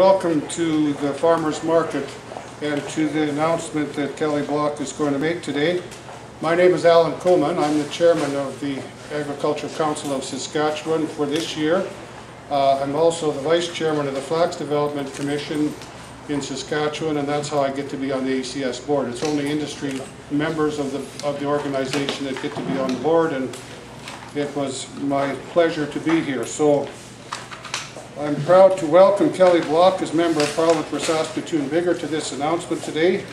welcome to the Farmers Market and to the announcement that Kelly Block is going to make today. My name is Alan Coleman. I'm the chairman of the Agriculture Council of Saskatchewan for this year. I'm also the vice chairman of the Flax Development Commission in Saskatchewan, and that's how I get to be on the ACS board. It's only industry members of the organization that get to be on the board, and it was my pleasure to be here. So I'm proud to welcome Kelly Block as Member of Parliament for Saskatoon-Biggar to this announcement today.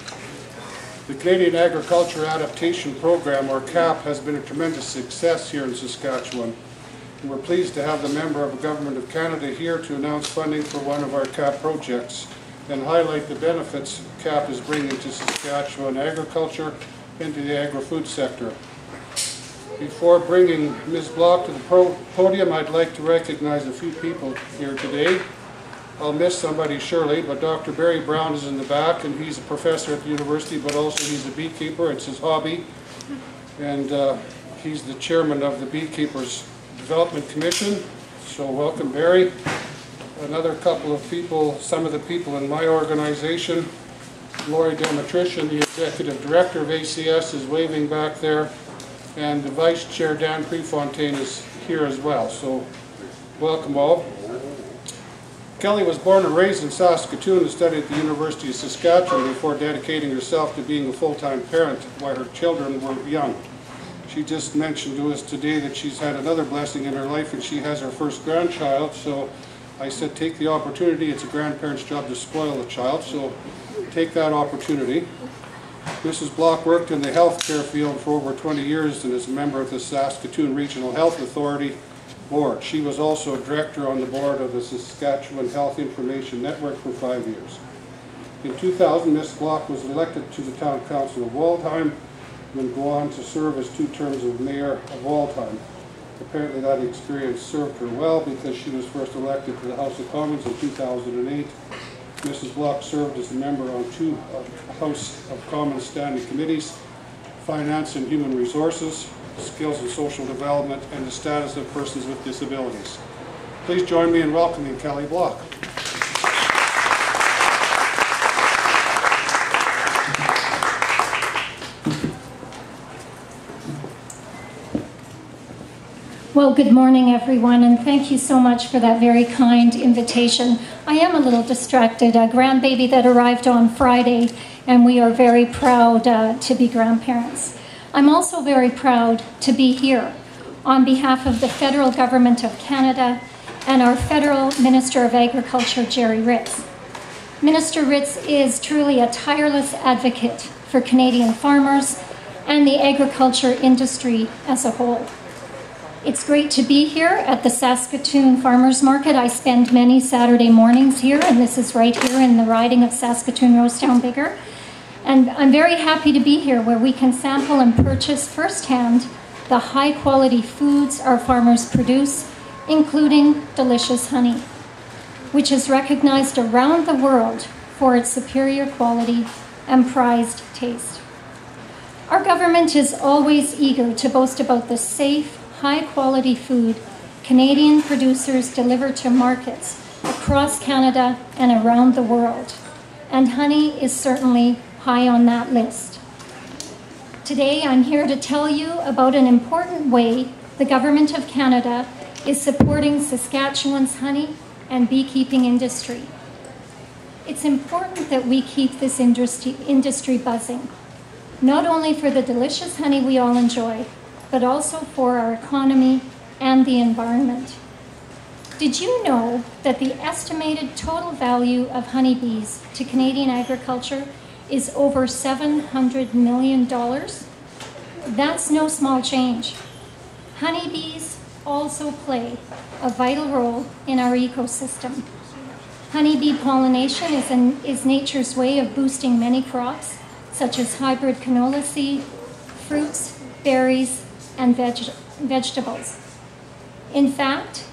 The Canadian Agriculture Adaptation Program, or CAP, has been a tremendous success here in Saskatchewan. And we're pleased to have the Member of the Government of Canada here to announce funding for one of our CAP projects and highlight the benefits CAP is bringing to Saskatchewan agriculture and to the agri-food sector. Before bringing Ms. Block to the podium, I'd like to recognize a few people here today. I'll miss somebody surely, but Dr. Barry Brown is in the back, and he's a professor at the university, but also he's a beekeeper. It's his hobby. And he's the chairman of the Beekeepers Development Commission. So welcome, Barry. Another couple of people, some of the people in my organization, Lori Delmatrician, the executive director of ACS, is waving back there. And the Vice Chair, Dan Prefontaine, is here as well. So, welcome all. Kelly was born and raised in Saskatoon and studied at the University of Saskatchewan before dedicating herself to being a full-time parent while her children were young. She just mentioned to us today that she's had another blessing in her life, and she has her first grandchild. So I said, take the opportunity. It's a grandparent's job to spoil a child, so take that opportunity. Mrs. Block worked in the healthcare field for over 20 years and is a member of the Saskatoon Regional Health Authority Board. She was also a director on the board of the Saskatchewan Health Information Network for 5 years. In 2000, Ms. Block was elected to the Town Council of Waldheim and go on to serve as 2 terms of Mayor of Waldheim. Apparently that experience served her well because she was first elected to the House of Commons in 2008. Mrs. Block served as a member on 2 House of Commons standing committees, Finance and Human Resources, Skills and Social Development, and the Status of Persons with Disabilities. Please join me in welcoming Kelly Block. Well, good morning, everyone, and thank you so much for that very kind invitation. I am a little distracted, a grandbaby that arrived on Friday, and we are very proud to be grandparents. I'm also very proud to be here on behalf of the Federal Government of Canada and our Federal Minister of Agriculture, Gerry Ritz. Minister Ritz is truly a tireless advocate for Canadian farmers and the agriculture industry as a whole. It's great to be here at the Saskatoon Farmers Market. I spend many Saturday mornings here, and this is right here in the riding of Saskatoon-Rosetown-Biggar. And I'm very happy to be here where we can sample and purchase firsthand the high-quality foods our farmers produce, including delicious honey, which is recognized around the world for its superior quality and prized taste. Our government is always eager to boast about the safe, high-quality food Canadian producers deliver to markets across Canada and around the world. And honey is certainly high on that list. Today, I'm here to tell you about an important way the Government of Canada is supporting Saskatchewan's honey and beekeeping industry. It's important that we keep this industry buzzing, not only for the delicious honey we all enjoy, but also for our economy and the environment. Did you know that the estimated total value of honeybees to Canadian agriculture is over $700 million? That's no small change. Honeybees also play a vital role in our ecosystem. Honeybee pollination is nature's way of boosting many crops, such as hybrid canola seed, fruits, berries, and vegetables. In fact,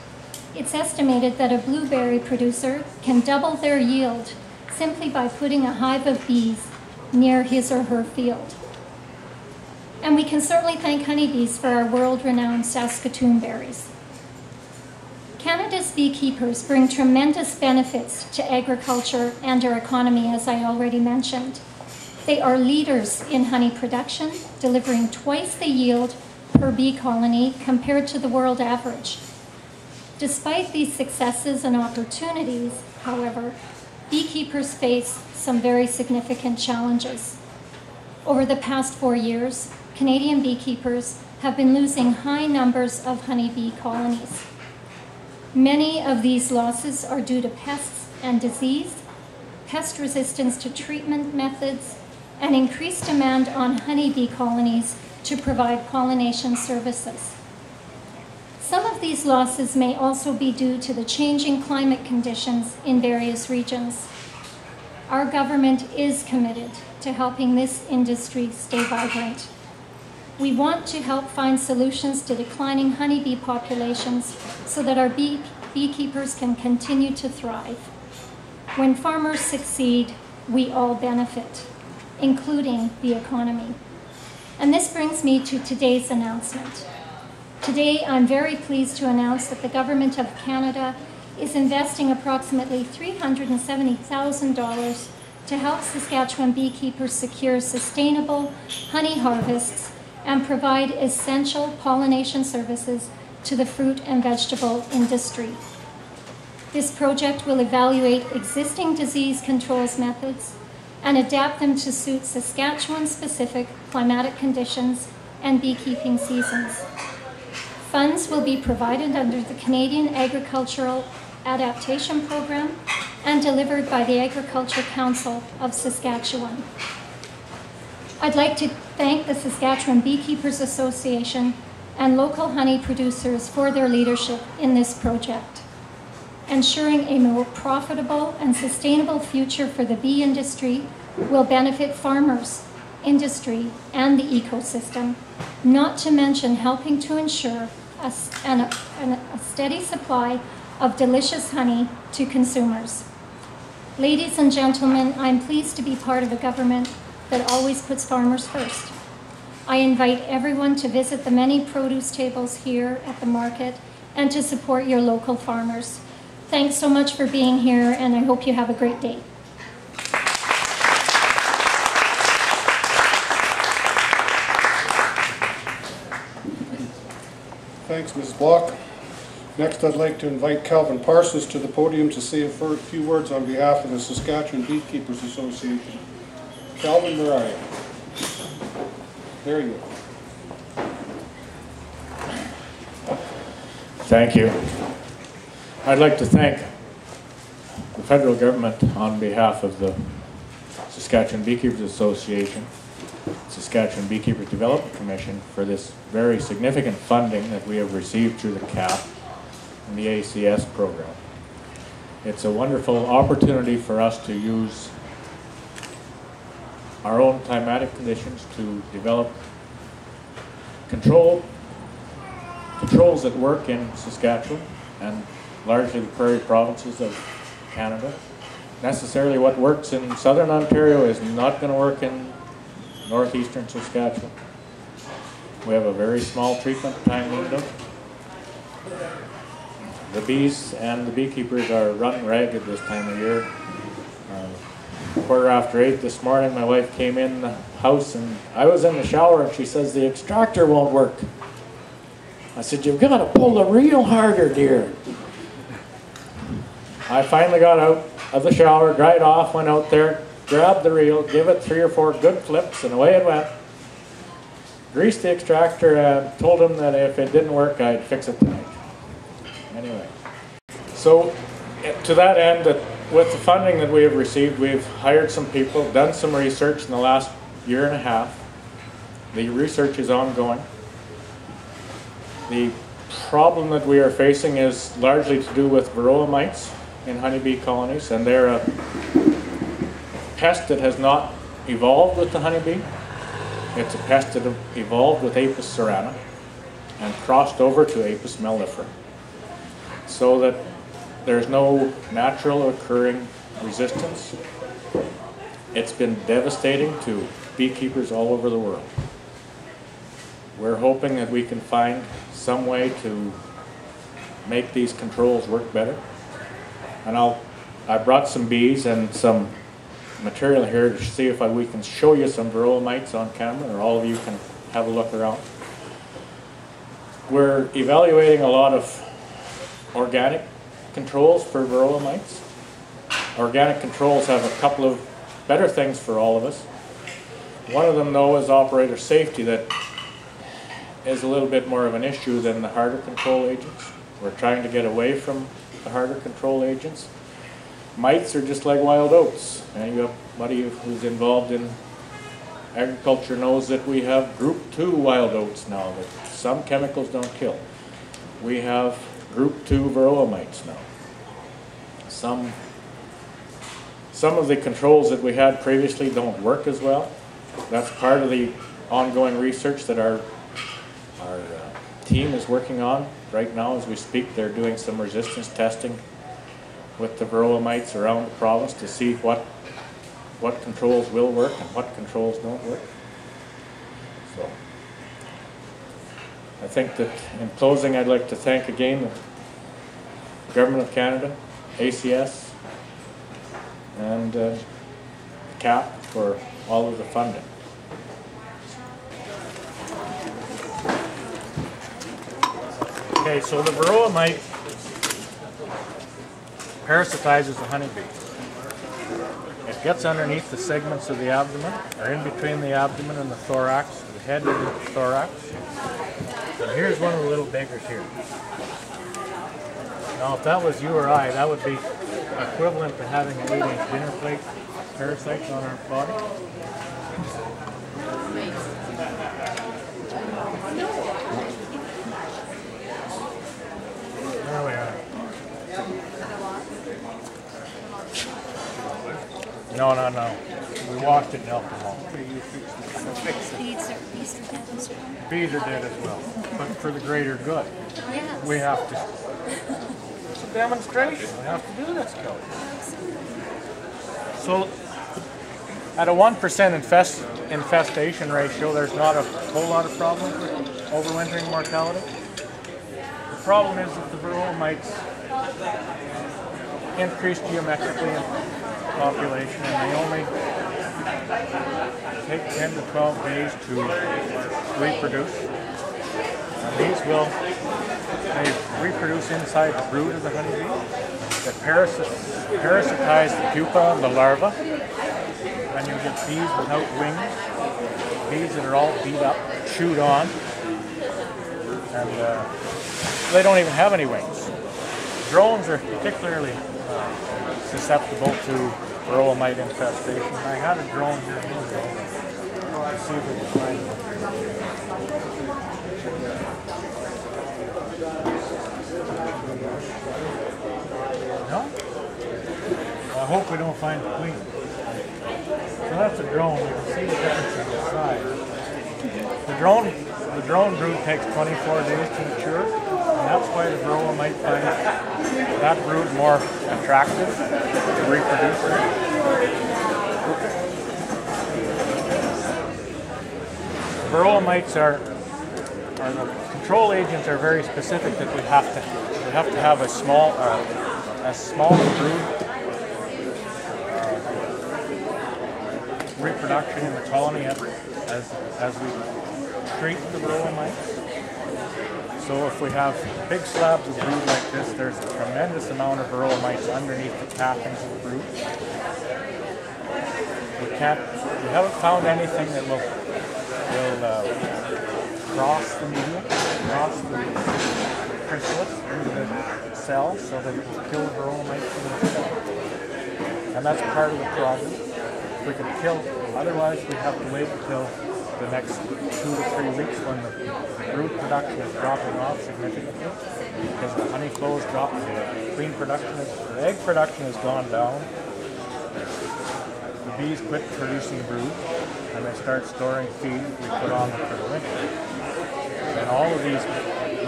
it's estimated that a blueberry producer can double their yield simply by putting a hive of bees near his or her field. And we can certainly thank honeybees for our world-renowned Saskatoon berries. Canada's as beekeepers, bring tremendous benefits to agriculture and our economy, as I already mentioned. They are leaders in honey production, delivering twice the yield per bee colony compared to the world average. Despite these successes and opportunities, however, beekeepers face some very significant challenges. Over the past 4 years, Canadian beekeepers have been losing high numbers of honeybee colonies. Many of these losses are due to pests and disease, pest resistance to treatment methods, and increased demand on honeybee colonies to provide pollination services. Some of these losses may also be due to the changing climate conditions in various regions. Our government is committed to helping this industry stay vibrant. We want to help find solutions to declining honeybee populations so that our beekeepers can continue to thrive. When farmers succeed, we all benefit, including the economy. And this brings me to today's announcement. Today, I'm very pleased to announce that the Government of Canada is investing approximately $370,000 to help Saskatchewan beekeepers secure sustainable honey harvests and provide essential pollination services to the fruit and vegetable industry. This project will evaluate existing disease controls methods and adapt them to suit Saskatchewan-specific climatic conditions and beekeeping seasons. Funds will be provided under the Canadian Agricultural Adaptation Program and delivered by the Agriculture Council of Saskatchewan. I'd like to thank the Saskatchewan Beekeepers Association and local honey producers for their leadership in this project. Ensuring a more profitable and sustainable future for the bee industry will benefit farmers, industry, and the ecosystem, not to mention helping to ensure a steady supply of delicious honey to consumers. Ladies and gentlemen, I'm pleased to be part of a government that always puts farmers first. I invite everyone to visit the many produce tables here at the market and to support your local farmers. Thanks so much for being here, and I hope you have a great day. Thanks, Ms. Block. Next, I'd like to invite Calvin Parsons to the podium to say a few words on behalf of the Saskatchewan Beekeepers Association. Calvin, where are you? There you go. Thank you. I'd like to thank the federal government on behalf of the Saskatchewan Beekeepers Association, Saskatchewan Beekeepers Development Commission for this very significant funding that we have received through the CAP and the ACS program. It's a wonderful opportunity for us to use our own climatic conditions to develop controls that work in Saskatchewan and largely the prairie provinces of Canada. Necessarily what works in southern Ontario is not going to work in northeastern Saskatchewan. We have a very small treatment time window. The bees and the beekeepers are running ragged this time of year. 8:15 this morning, my wife came in the house and I was in the shower and she says, "The extractor won't work." I said, "You've got to pull it real harder, dear." I finally got out of the shower, dried off, went out there, grabbed the reel, gave it 3 or 4 good flips, and away it went. Greased the extractor and told him that if it didn't work, I'd fix it tonight. Anyway, so to that end, with the funding that we have received, we've hired some people, done some research in the last year and a half. The research is ongoing. The problem that we are facing is largely to do with varroa mites in honeybee colonies, and they're a pest that has not evolved with the honeybee. It's a pest that evolved with Apis cerana and crossed over to Apis mellifera, so that there's no natural occurring resistance. It's been devastating to beekeepers all over the world. We're hoping that we can find some way to make these controls work better. And I brought some bees and some material here to see if we can show you some varroa mites on camera, or all of you can have a look around. We're evaluating a lot of organic controls for varroa mites. Organic controls have a couple of better things for all of us. One of them, though, is operator safety, that is a little bit more of an issue than the harder control agents. We're trying to get away from the harder control agents. Mites are just like wild oats. Anybody who's involved in agriculture knows that we have group 2 wild oats now that some chemicals don't kill. We have group 2 varroa mites now. Some of the controls that we had previously don't work as well. That's part of the ongoing research that our team is working on right now as we speak. They're doing some resistance testing with the varroa mites around the province to see what controls will work and what controls don't work. So I think that in closing, I'd like to thank again the Government of Canada, ACS, and CAP for all of the funding. Okay, so the varroa mite parasitizes the honeybee. It gets underneath the segments of the abdomen, or in between the abdomen and the thorax, the head and the thorax. And here's one of the little beggars here. Now, if that was you or I, that would be equivalent to having an 8-inch dinner plate parasites on our body. There we are. No. We washed it and helped them all. Bees are dead as well. But for the greater good, we have to. It's a demonstration. We have to do this, Kelly. So, at a 1% infestation ratio, there's not a whole lot of problems with overwintering mortality. The problem is that the varroa mites increase geometrically in population, and they only take 10 to 12 days to reproduce. And these they reproduce inside the brood of the honeybee that parasitize the pupa and the larva, and you get bees without wings, bees that are all beat up, chewed on, and they don't even have any wings. Drones are particularly susceptible to varroa mite infestation. I had a drone here a minute ago. Let's see if we can find it. No? I hope we don't find the queen. So that's a drone. You can see the difference in the size. The drone brood takes 24 days to mature, and that's why the varroa mite finds that brood more attractive to reproduce. Varroa mites the control agents are very specific that we have to have a small brood reproduction in the colony as we treat the varroa mites. So if we have big slabs of brood like this, there's a tremendous amount of varroa mites underneath the cappings of the brood. We haven't found anything that will cross the medium, cross the chrysalis into the cell so that it will kill varroa mites in the cell. And that's part of the problem. If we can kill, otherwise we have to wait until the next 2 to 3 weeks when the brood production is dropping off significantly because the honey flow is dropping, the queen production the egg production has gone down. The bees quit producing brood and they start storing feed we put on them for the winter. And all of these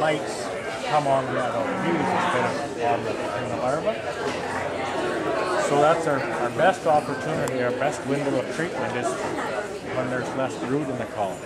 mites come on the adult bees instead of in the larva. So that's our best opportunity, our best window of treatment is when there's less brood in the colony.